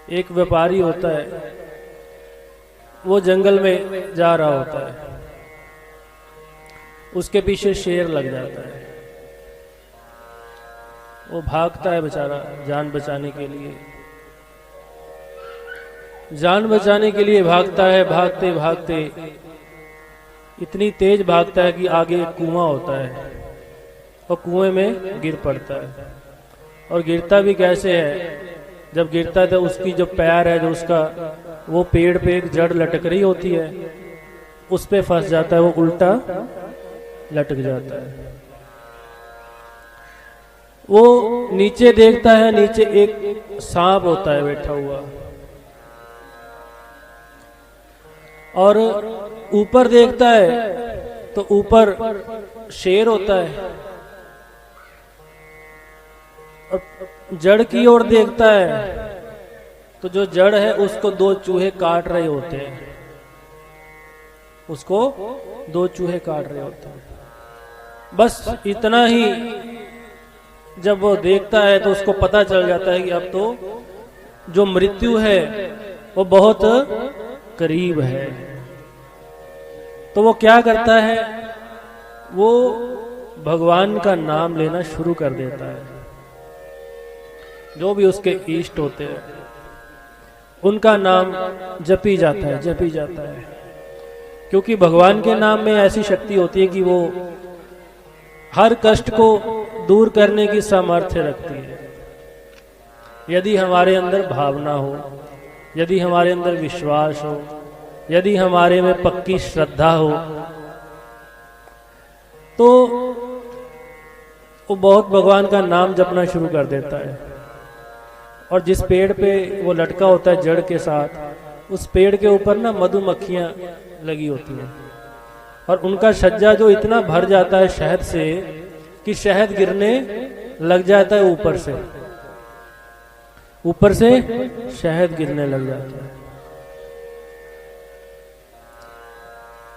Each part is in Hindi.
एक व्यापारी होता है, वो जंगल में जा रहा होता है, उसके पीछे शेर लग जाता है। वो भागता है बेचारा जान बचाने के लिए, जान बचाने के लिए भागता है। भागते भागते इतनी तेज भागता है कि आगे एक कुआं होता है और कुएं में गिर पड़ता है। और गिरता भी कैसे है, जब गिरता है तो उसकी जो पैर है, जो उसका वो पेड़ पे एक जड़ लटक रही होती है, उस पे फंस जाता है, वो उल्टा लटक जाता है। वो नीचे देखता है, नीचे एक सांप होता है बैठा हुआ, और ऊपर देखता है तो ऊपर शेर होता है, और जड़ की ओर देखता है तो जो जड़ है उसको दो चूहे काट रहे होते हैं, उसको दो चूहे काट रहे होते हैं। बस इतना ही जब वो देखता है तो उसको पता चल जाता है कि अब तो जो मृत्यु है वो बहुत करीब है। तो वो क्या करता है, वो भगवान का नाम लेना शुरू कर देता है। जो भी उसके इष्ट होते हैं उनका नाम जपी जाता है, जपी जाता है, क्योंकि भगवान के नाम में ऐसी शक्ति होती है कि वो हर कष्ट को दूर करने की सामर्थ्य रखती है। यदि हमारे अंदर भावना हो, यदि हमारे अंदर विश्वास हो, यदि हमारे में पक्की श्रद्धा हो, तो वो बहुत भगवान का नाम जपना शुरू कर देता है। और जिस पेड़ पे वो लटका होता है जड़ के साथ, उस पेड़ के ऊपर ना मधुमक्खियां लगी होती हैं, और उनका छज्जा जो इतना भर जाता है शहद से कि शहद गिरने लग जाता है ऊपर से, ऊपर से शहद गिरने लग जाता है।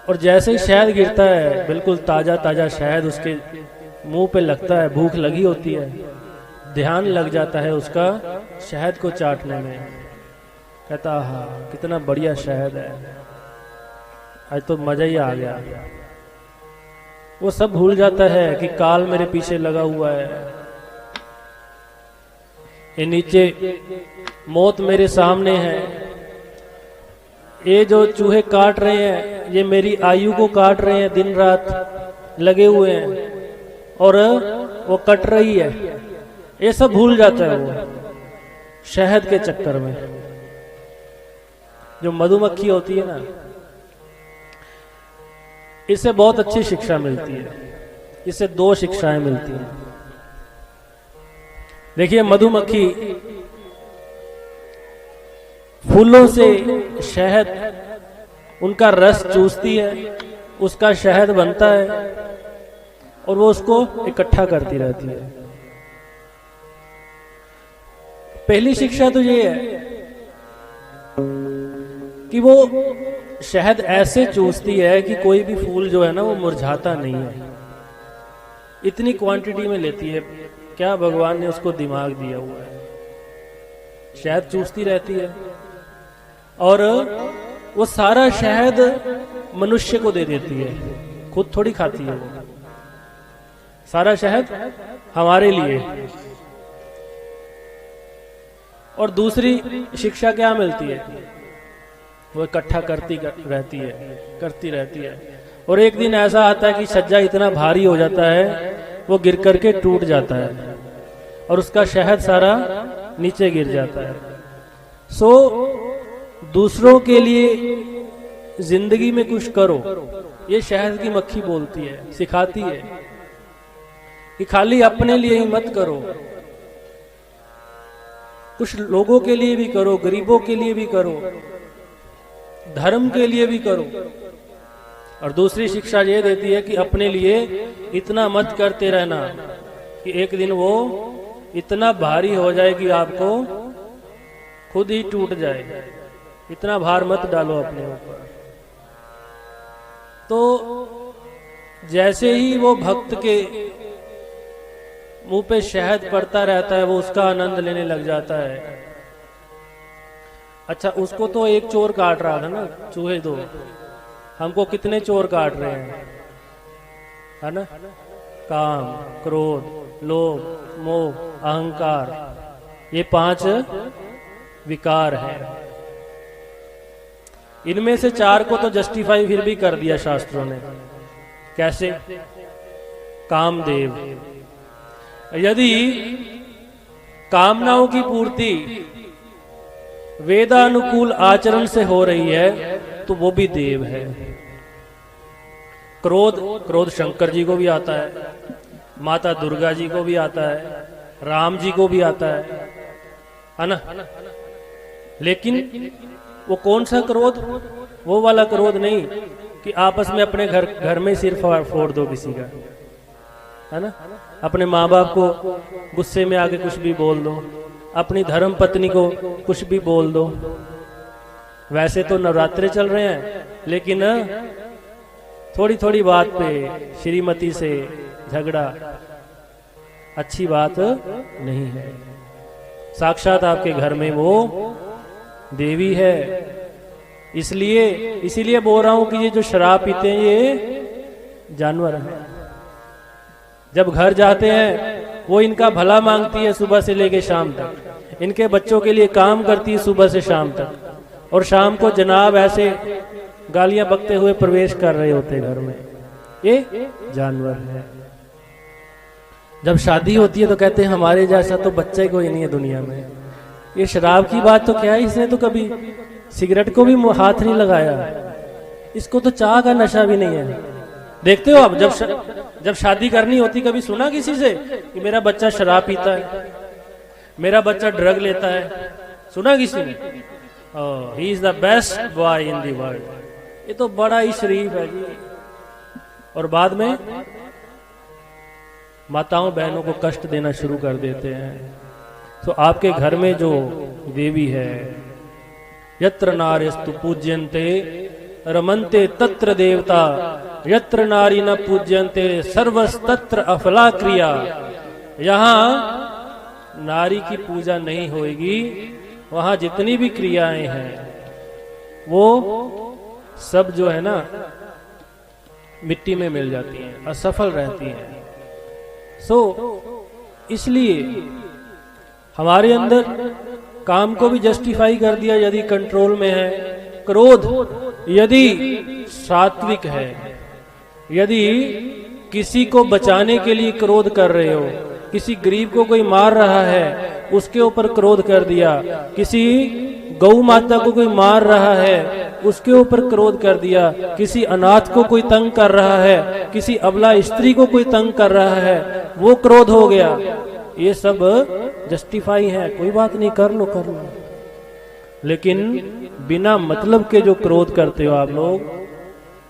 और जैसे ही शहद गिरता है, बिल्कुल ताजा ताजा शहद उसके मुंह पे लगता है, भूख लगी होती है, ध्यान लग जाता है उसका शहद को चाटने में। कहता हाँ कितना बढ़िया शहद है, आज तो मजा ही आ गया। वो सब भूल जाता है कि काल मेरे पीछे लगा हुआ है, ये नीचे मौत मेरे सामने है, ये जो चूहे काट रहे हैं ये मेरी आयु को काट रहे हैं, दिन रात लगे हुए हैं और वो कट रही है। ये सब भूल जाता है वो शहद के चक्कर में। जो मधुमक्खी होती है ना, इससे बहुत अच्छी शिक्षा मिलती है। इससे दो शिक्षाएं मिलती हैं। देखिए, मधुमक्खी फूलों से शहद, उनका रस चूसती है, उसका शहद बनता है और वो उसको इकट्ठा करती रहती है। पहली शिक्षा तो ये है कि वो शहद ऐसे चूसती है कि कोई भी फूल जो है ना वो मुरझाता नहीं है। इतनी क्वांटिटी में लेती है। क्या भगवान ने उसको दिमाग दिया हुआ है, शहद चूसती रहती है और वो सारा शहद मनुष्य को दे देती है, खुद थोड़ी खाती है। वो सारा शहद हमारे लिए। और दूसरी शिक्षा क्या मिलती है, वो इकट्ठा करती रहती है। और एक दिन ऐसा आता है कि छज्जा इतना भारी हो जाता है, वो गिर करके टूट जाता है और उसका शहद सारा नीचे गिर जाता है। सो दूसरों के लिए जिंदगी में कुछ करो, ये शहद की मक्खी बोलती है, सिखाती है कि खाली अपने लिए ही मत करो, कुछ लोगों के लिए भी करो, गरीबों के लिए भी करो, धर्म के लिए भी करो। और दूसरी शिक्षा ये देती है कि अपने लिए इतना मत करते रहना कि एक दिन वो इतना भारी हो जाए कि आपको खुद ही टूट जाए। इतना भार मत डालो अपने ऊपर। तो जैसे ही वो भक्त के मुंह पे शहद पड़ता रहता है, वो उसका आनंद लेने लग जाता है। अच्छा, उसको तो एक चोर काट रहा था ना, चूहे दो। हमको कितने चोर काट रहे हैं, है ना? काम, क्रोध, लोभ, मोह, अहंकार, ये 5 विकार हैं। इनमें से 4 को तो जस्टिफाई फिर भी कर दिया शास्त्रों ने। कैसे? कामदेव, यदि कामनाओं की पूर्ति वेदानुकूल आचरण से हो रही है तो वो भी देव है। क्रोध शंकर जी को भी आता है, माता दुर्गा जी को भी आता है, राम जी को भी आता है ना? लेकिन वो कौन सा क्रोध? वो वाला क्रोध नहीं कि आपस में अपने घर में सिर फोड़ दो किसी का, है ना? अपने माँ बाप को गुस्से में आके कुछ भी बोल दो, अपनी धर्म पत्नी को कुछ भी बोल दो। वैसे तो नवरात्रे चल रहे हैं, लेकिन थोड़ी थोड़ी बात पे श्रीमती से झगड़ा अच्छी बात नहीं है। साक्षात आपके घर में वो देवी है। इसीलिए बोल रहा हूं कि ये जो शराब पीते हैं ये जानवर हैं। जब घर जाते हैं वो इनका भला मांगती है सुबह से लेके शाम तक, इनके बच्चों के लिए काम करती है सुबह से शाम तक, और शाम को जनाब ऐसे गालियां बकते हुए प्रवेश कर रहे होते घर में। ये जानवर है। जब शादी होती है तो कहते हैं हमारे जैसा तो बच्चा ही कोई नहीं है दुनिया में। ये शराब की बात तो क्या है, इसने तो कभी सिगरेट को भी हाथ नहीं लगाया, इसको तो चाह का नशा भी नहीं है। देखते हो आप, जब शादी करनी होती, कभी सुना किसी से कि मेरा बच्चा शराब पीता है, मेरा बच्चा ड्रग लेता है? सुना किसी ने? He is the best boy in the world, ये तो बड़ा ही शरीफ है जी। और बाद में माताओं बहनों को कष्ट देना शुरू कर देते हैं। तो आपके घर में जो देवी है, यत्र नार्यस्तु पूज्यन्ते रमन्ते तत्र देवता, यत्र नारी न पूज्यन्ते सर्वस्तत्र अफला क्रिया। यहाँ नारी की पूजा नहीं होगी, वहां जितनी भी क्रियाएं हैं वो सब जो है ना मिट्टी में मिल जाती हैं, असफल रहती हैं। इसलिए हमारे अंदर काम को भी जस्टिफाई कर दिया यदि कंट्रोल में है। क्रोध यदि सात्विक है, यदि किसी को बचाने के लिए क्रोध कर रहे हो, किसी गरीब को कोई मार रहा है उसके ऊपर क्रोध कर दिया, किसी गौ माता को कोई मार रहा है उसके ऊपर क्रोध कर दिया, किसी अनाथ को कोई तंग कर रहा है, किसी अबला स्त्री को कोई तंग कर रहा है, वो क्रोध हो गया। ये सब जस्टिफाई है, कोई बात नहीं, कर लो। लेकिन बिना मतलब के जो क्रोध करते हो आप लोग,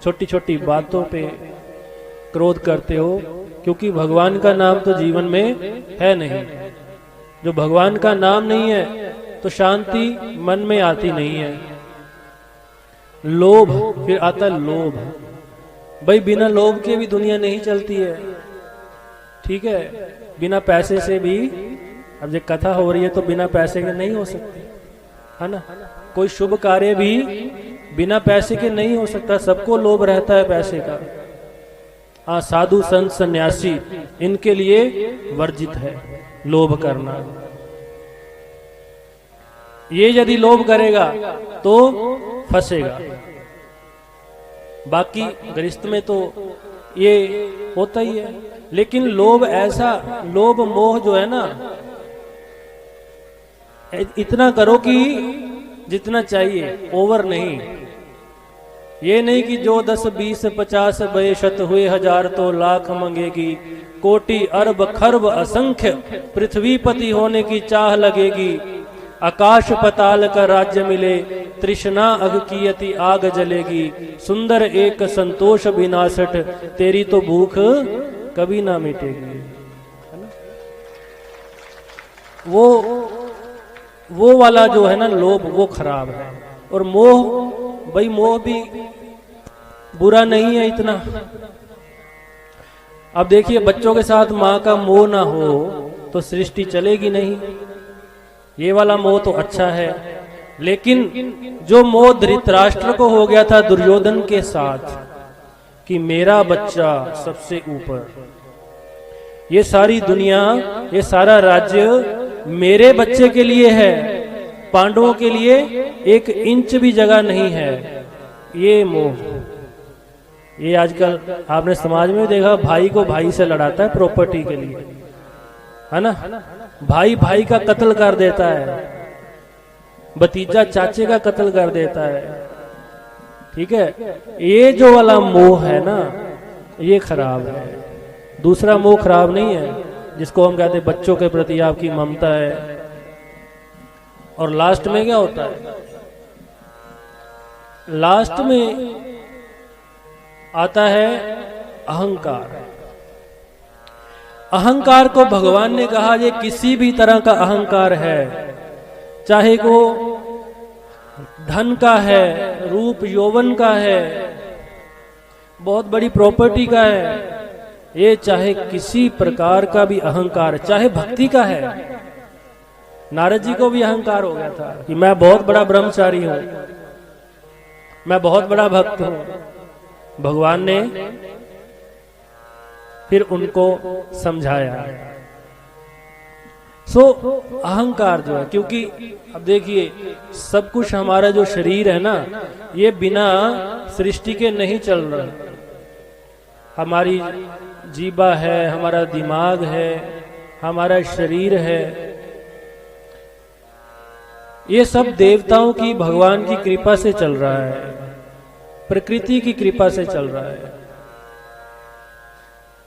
छोटी छोटी बातों पे क्रोध करते हो, क्योंकि भगवान का नाम तो जीवन में है नहीं। जो भगवान का नाम नहीं है तो शांति मन में आती नहीं है। लोभ, फिर आता है लोभ। भाई बिना लोभ के भी दुनिया नहीं चलती है, ठीक है? बिना पैसे से भी, अब ये कथा हो रही है तो बिना पैसे के नहीं हो सकती, है ना? कोई शुभ कार्य भी बिना पैसे के नहीं हो सकता, सबको लोभ रहता है पैसे का। हाँ, साधु संत सन्यासी इनके लिए वर्जित है लोभ करना। ये यदि लोभ करेगा तो फंसेगा। बाकी गृहस्थ में तो ये होता ही है। लेकिन लोभ ऐसा, लोभ मोह जो है ना, इतना करो कि जितना चाहिए, ओवर नहीं। ये नहीं कि जो 10 20 50 बेशत हुए हजार तो लाख मंगेगी, कोटि अरब खरब असंख्य पृथ्वीपति होने की चाह लगेगी, आकाश पताल का राज्य मिले तृष्णा अग की अति आग जलेगी, सुंदर एक संतोष विनाशट तेरी तो भूख कभी ना मिटेगी। वो वाला जो है ना लोभ, वो खराब है। और मोह, भाई मोह भी बुरा नहीं है इतना। अब देखिए, बच्चों के साथ माँ का मोह ना हो तो सृष्टि चलेगी नहीं। ये वाला मोह तो अच्छा है, लेकिन जो मोह धृतराष्ट्र को हो गया था दुर्योधन के साथ कि मेरा बच्चा सबसे ऊपर, ये सारी दुनिया, ये सारा राज्य मेरे बच्चे के लिए है, पांडवों के लिए 1 इंच भी जगह नहीं है, ये मोह। ये आजकल आपने समाज में देखा, भाई को भाई से लड़ाता है प्रॉपर्टी के लिए, है ना। भाई भाई का कत्ल कर देता है, भतीजा चाचे का कत्ल कर देता है, ठीक है। ये जो वाला मोह है ना, ये खराब है। दूसरा मोह खराब नहीं है, जिसको हम कहते हैं बच्चों के प्रति आपकी ममता है। और लास्ट में क्या होता है? लास्ट में आता है अहंकार। अहंकार को भगवान ने कहा ये किसी भी तरह का अहंकार है, चाहे वो धन का है, रूप यौवन का है, बहुत बड़ी प्रॉपर्टी का है, ये चाहे किसी प्रकार का भी अहंकार, चाहे भक्ति का है। नारद जी को भी अहंकार हो गया था कि मैं बहुत बड़ा ब्रह्मचारी हूं, मैं बहुत बड़ा भक्त हूं। भगवान ने फिर उनको समझाया। अहंकार जो है, क्योंकि अब देखिए सब कुछ हमारा जो शरीर है ना, ये बिना सृष्टि के नहीं चल रहा। हमारी जीवा है, हमारा दिमाग है, हमारा शरीर है, ये सब देवताओं की, भगवान की कृपा से चल रहा है, प्रकृति की कृपा से चल रहा है।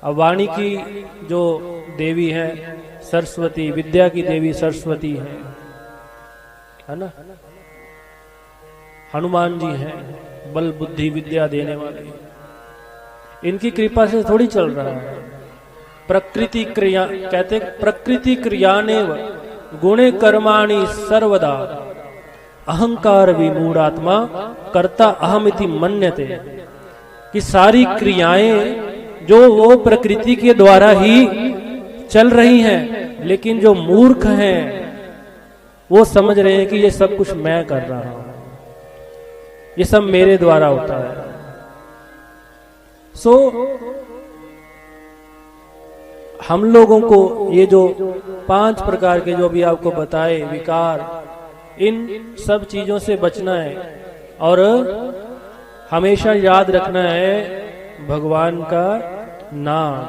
अब वाणी की जो देवी है सरस्वती, विद्या की देवी सरस्वती है ना। हनुमान जी हैं बल बुद्धि विद्या देने वाले, इनकी कृपा से थोड़ी चल रहा है। प्रकृति क्रिया कहते, प्रकृति क्रियानेव गुणे कर्माणि सर्वदा अहंकार विमूढ़ात्मा कर्ता अहमिति मन्यते। कि सारी क्रियाएं जो वो प्रकृति के द्वारा ही चल रही हैं, लेकिन जो मूर्ख हैं वो समझ रहे हैं कि ये सब कुछ मैं कर रहा हूं, ये सब मेरे द्वारा होता है। हम लोगों को ये जो 5 प्रकार के जो भी आपको बताए विकार, इन सब चीजों से बचना है और हमेशा याद रखना है भगवान का नाम।